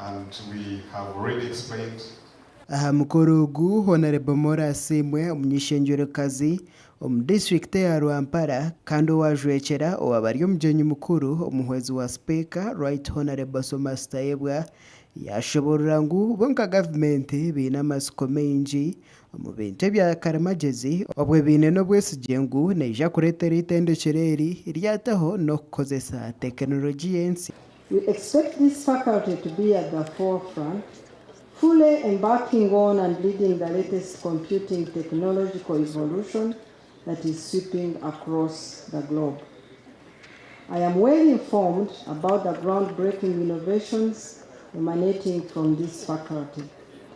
and we have already explained. Aha mukoro ogu Honorable Mora Asimwe omunyishengerokazi omu district ya Rwampara kandi owajwekera owabari omugenyi mukuru omuhwezi wa Speaker Right Honorable Somas Tayebwa yashoborera ngu bonka government biina amasiko maingi omu bintu ebya Karimagyezi obwe biine n'obwesigye ngu neija kureetera itendekero eri ryataho n'okukozesa tekinologi y'ensi. We expect this faculty to be at the forefront, fully embarking on and leading the latest computing technological evolution that is sweeping across the globe. I am well informed about the groundbreaking innovations emanating from this faculty.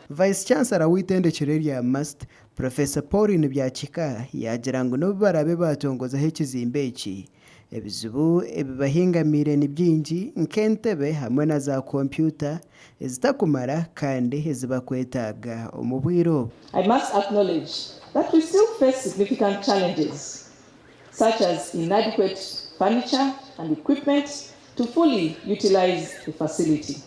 Vice Chancellor w'itendekero rya MUST Professor Pauline Byakika yagira ngu n'obu barabe batongozaho ekizimbe eki ebizibu ebibahingamire ni byingi nk'entebe hamwe na za kompyuta ezitakumara kandi ezibakwetaaga omu bwire obu. I must acknowledge that we still face significant challenges such as inadequate furniture and equipment to fully utilize the facility.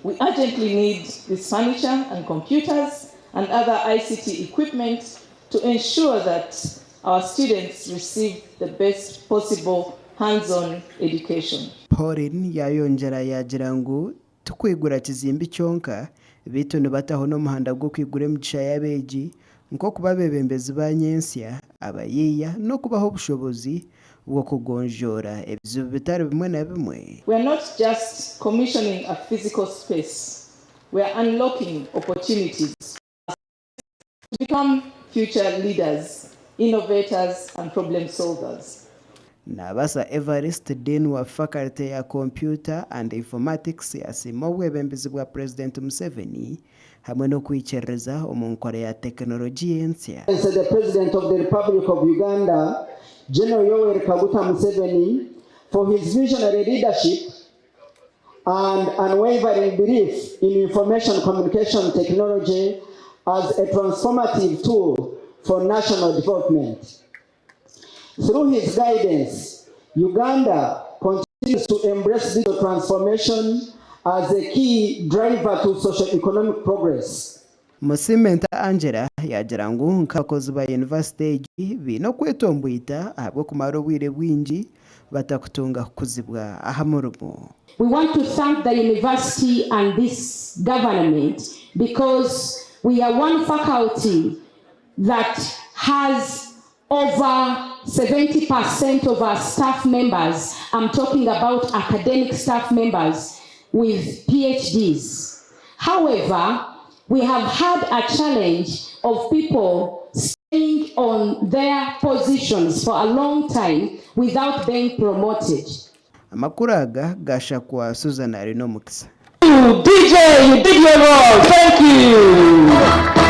We urgently need this furniture and computers and other ICT equipment to ensure that our students receive the best possible hands-on education. Pauline yayongera yagira ngu tukwigura kizimbi kyonka bitu nibataho n'omuhanda gwo kwigura emigisha y'abeegi nk'okuba bebembezi ba nyensya abayiya n'okubaho obushobozi bwo kugonjora ebizibu bitari bimwe na bimwe. We are not just commissioning a physical space. We are unlocking opportunities to become future leaders, innovators and problem solvers. Nabasa Everest Dean wa Faculty ya Computer and Informatics yasima obwebembezi bwa President Museveni hamwe n'okwikyereza omu nkora ya tekinologi y'ensya. The President of the Republic of Uganda, General Yoweri Kaguta Museveni, for his visionary leadership and unwavering belief in information communication technology as a transformative tool for national development. Through his guidance, Uganda continues to embrace digital transformation as a key driver to socio-economic progress. Musimenta Angela yagira ngu nk'abakozi ba university egi biina okwetomboita ahabwo kumara obwire bwingi batakutunga kuzibwa aha murumo. We want to thank the university and this government because we are one faculty that has over 70% of our staff members, I'm talking about academic staff members with PhDs. However, we have had a challenge of people staying on their positions for a long time without being promoted. Amakuraga gasha kwa Susan Arino Mukisa. DJ, you did your role. Thank you.